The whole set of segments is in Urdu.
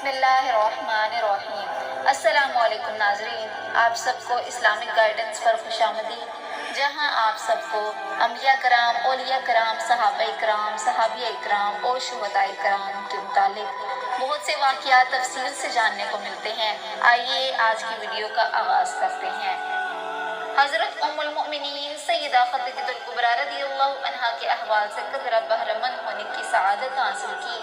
بسم اللہ الرحمن الرحیم۔ السلام علیکم ناظرین، آپ سب کو اسلامک گائیڈنس پر خوش آمدید، جہاں آپ سب کو انبیاء کرام، اولیاء کرام، صحابہ کرام، صحابیہ کرام اور شہداء کرام کے متعلق بہت سے واقعات تفصیل سے جاننے کو ملتے ہیں۔ آئیے آج کی ویڈیو کا آغاز کرتے ہیں۔ حضرت ام المؤمنین سیدہ خدیجہ الکبریٰ رضی اللہ عنہا کے احوال سے قدرہ بہرمند ہونے کی سعادت حاصل کی۔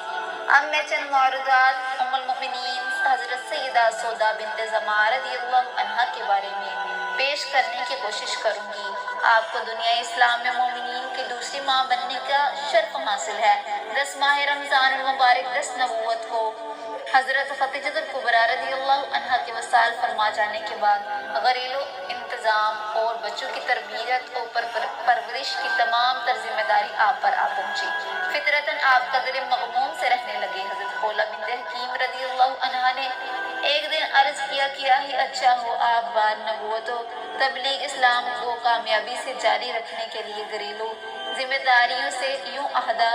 اب میں چند معروضات ام المؤمنین حضرت سیدہ سودا بنت زمعہ رضی اللہ عنہا کے بارے میں پیش کرنے کی کوشش کروں گی۔ آپ کو دنیا اسلام میں مومنین کی دوسری ماں بننے کا شرف حاصل ہے۔ 10 ماہ رمضان المبارک 10 نبوت کو حضرت خدیجہ الکبریٰ رضی اللہ عنہا کے وصال فرما جانے کے بعد گھریلو انتظام اور بچوں کی تربیت اور پرورش کی تمام تر ذمہ داری آپ پر آ پہنچی۔ فطرتاً آپ قدر مغموم سے رہنے لگے۔ حضرت خولہ بنت حکیم رضی اللہ عنہا نے ایک دن عرض کیا کیا ہی اچھا ہو آپ بار نبوت و تبلیغ اسلام کو کامیابی سے جاری رکھنے کے لیے گھریلو ذمہ داریوں سے یوں عہدہ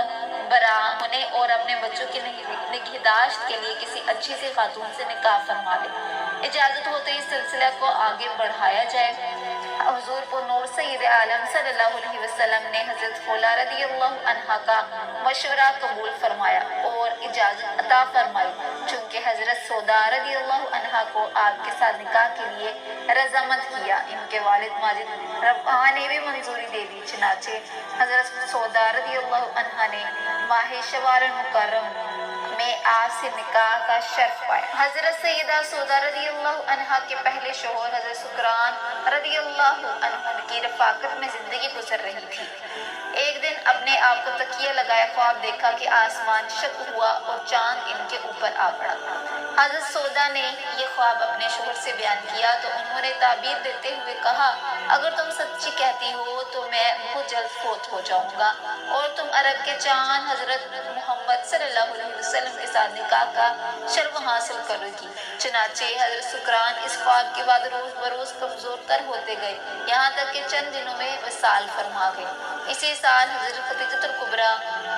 برآ ہونے اور اپنے بچوں کی نگہداشت کے لیے کسی اچھی سی خاتون سے نکاح فرما لے۔ اجازت ہو تو اس سلسلہ کو آگے بڑھایا جائے۔ حضور پر نور سید عالم صلی اللہ علیہ وسلم نے حضرت خولہ رضی اللہ عنہا کا مشورہ قبول فرمایا اور اجازت عطا فرمائی، چونکہ حضرت سودا رضی اللہ عنہا کو آپ کے ساتھ نکاح کے لیے رضامند کیا۔ ان کے والد ماجد ربیعہ نے بھی منظوری دے دی، چنانچہ حضرت سودا رضی اللہ عنہا نے ماہ شوال المکرم میں آپ سے نکاح کا شرف پایا۔ حضرت سیدہ سودا رضی اللہ عنہا کے پہلے شوہر حضرت سکران رضی اللہ عنہ کی رفاقت میں زندگی گزر رہی تھی۔ ایک دن اپنے آپ کو تکیہ لگائے خواب دیکھا کہ آسمان شق ہوا اور چاند ان کے اوپر آ پڑا۔ حضرت سودا نے یہ خواب اپنے شوہر سے بیان کیا تو انہوں نے تعبیر دیتے ہوئے کہا، اگر تم سچی کہتی ہو تو میں بہت جلد فوت ہو جاؤں گا اور تم عرب کے چاند حضرت محمد صلی اللہ علیہ وسلم کے ساتھ نکاح کا شرف حاصل کرو گی۔ چنانچہ حضرت سکران اس خواب کے بعد روز بروز کمزور تر ہوتے گئے، یہاں تک کہ چند دنوں میں وصال فرما گئے۔ اسی سال حضرت خدیجہ الکبریٰ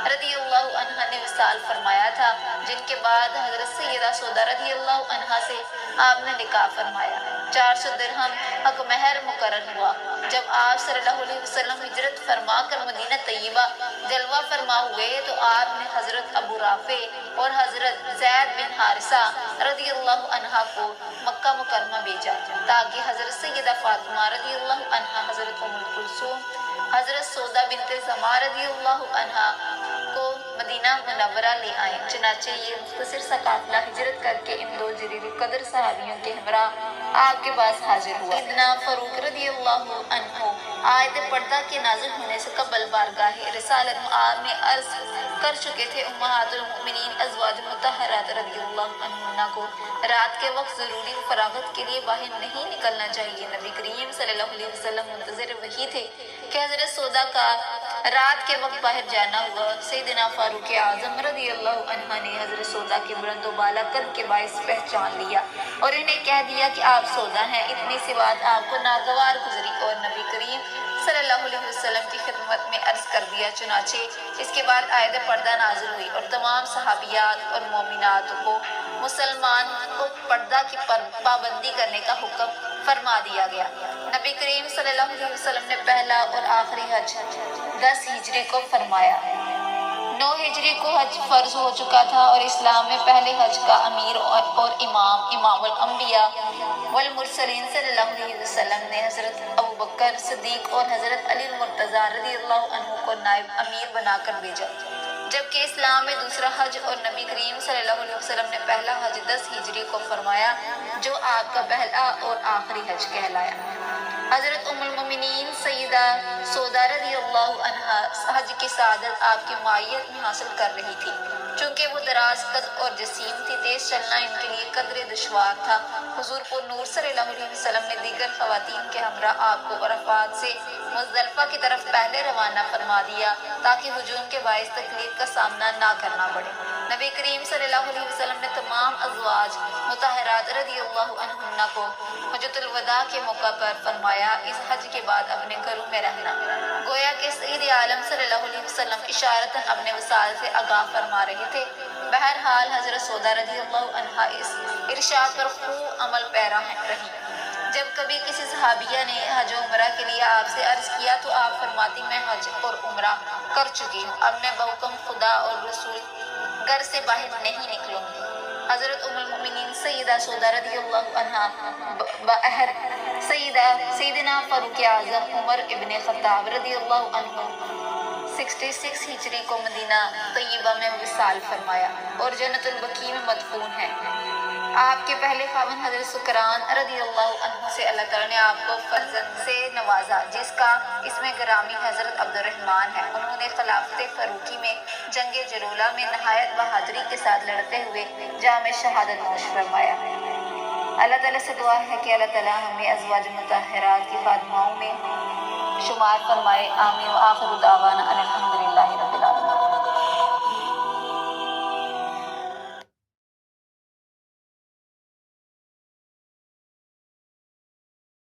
رضی اللہ عنہا نے وصال فرمایا تھا، جن کے بعد حضرت سیدہ سودا رضی اللہ عنہا سے آپ نے نکاح فرمایا۔ 400 درہم حق مہر مقرر ہوا۔ جب آپ صلی اللہ علیہ وسلم ہجرت فرما کر مدینہ طیبہ جلوہ فرما ہوئے تو آپ نے حضرت ابو رافع اور حضرت زید بن حارثہ رضی اللہ عنہا کو مکہ مکرمہ بھیجا تاکہ حضرت سیدہ فاطمہ رضی اللہ عنہا، حضرت ام کلثوم، حضرت سودا بنت زمعہ رضی اللہ عنہا کو مدینہ منورہ لے آئیں۔ چنانچہ یہ مختصر سا قافلہ ہجرت کر کے ان 2 جلیل قدر صحابیوں کے ہمراہ آپ کے پاس حاضر ہوا۔ سیدنا فاروق رضی اللہ عنہ آیت پردہ کے نازل ہونے سے قبل بارگاہ رسالت میں آپ نے عرض کر چکے تھے، امہات المؤمنین ازواج مطہرات رضی اللہ عنہن کو رات کے وقت ضروری فراغت کے لیے باہر نہیں نکلنا چاہیے۔ نبی کریم صلی اللہ علیہ وسلم منتظر وہی تھے کہ حضرت سودا کا رات کے وقت باہر جانا ہوا۔ سیدنا فاروق اعظم رضی اللہ عنہ نے حضرت سودا کے بلند و بالا قد کے باعث پہچان لیا اور انہیں کہہ دیا کہ آپ سودا ہیں۔ اتنی سی بات آپ کو ناگوار گزری اور نبی کریم صلی اللہ علیہ وسلم کی خدمت میں عرض کر دیا۔ چنانچہ اس کے بعد آیت پردہ نازل ہوئی اور تمام صحابیات اور مومنات کو مسلمان کو پردہ کی پابندی کرنے کا حکم فرما دیا گیا۔ نبی کریم صلی اللہ علیہ وسلم نے پہلا اور آخری حج 10 ہجری کو فرمایا۔ 9 ہجری کو حج فرض ہو چکا تھا اور اسلام میں پہلے حج کا امیر اور امام الانبیاء والمرسلین صلی اللہ علیہ وسلم نے حضرت ابوبکر صدیق اور حضرت علی المرتضیٰ رضی اللہ عنہ کو نائب امیر بنا کر بھیجا، جبکہ اسلام میں دوسرا حج اور نبی کریم صلی اللہ علیہ وسلم نے پہلا حج 10 ہجری کو فرمایا، جو آپ کا پہلا اور آخری حج کہلایا۔ حضرت ام المؤمنین سیدہ سودا رضی اللہ عنہا حج کی سعادت آپ کی معیت میں حاصل کر رہی تھی، چونکہ وہ دراز قد اور جسیم تھی، تیز چلنا ان کے لیے قدر دشوار تھا۔ حضور پر نور صلی اللہ علیہ وسلم نے دیگر خواتین کے ہمراہ آپ کو عرفات سے مزدلفہ کی طرف پہلے روانہ فرما دیا تاکہ ہجوم کے باعث تکلیف کا سامنا نہ کرنا پڑے۔ نبی کریم صلی اللہ علیہ وسلم نے تمام ازواج مطہرات رضی اللہ عنہن کو حجۃ الوداع کے موقع پر فرمایا اس حج کے بعد اپنے گھروں میں رہنا، گویا کہ سید عالم صلی اللہ علیہ وسلم اشارتاً اپنے وصال سے آگاہ فرما رہے تھے۔ بہرحال حضرت سودا رضی اللہ عنہا اس ارشاد پر خوب عمل پیرا رہی۔ جب کبھی کسی صحابیہ نے حج و عمرہ کے لیے آپ سے عرض کیا تو آپ فرماتی میں حج اور عمرہ کر چکی ہوں، اب میں بحکم خدا اور رسول گھر سے باہر نہیں نکلوں گی۔ حضرت ام المؤمنین سیدہ سودا رضی اللہ عنہا بأہد سیدنا فاروق اعظم عمر ابن خطاب رضی اللہ عنہ 66 ہجری کو مدینہ طیبہ میں وصال فرمایا اور جنت البقیع میں مدفون ہے۔ آپ کے پہلے خاوند حضرت سکران رضی اللہ عنہ سے اللہ تعالیٰ نے آپ کو فرزند سے نوازا جس کا اس میں گرامی حضرت عبد الرحمن ہے۔ انہوں نے خلافت فاروقی میں جنگ جلولہ میں نہایت بہادری کے ساتھ لڑتے ہوئے جام شہادت نوش فرمایا۔ اللہ تعالیٰ سے دعا ہے کہ اللہ تعالیٰ ہمیں ازواج مطہرات کی خادماؤں میں شمار فرمائے، آمین۔ وآخر دعوانا ان الحمدللہ۔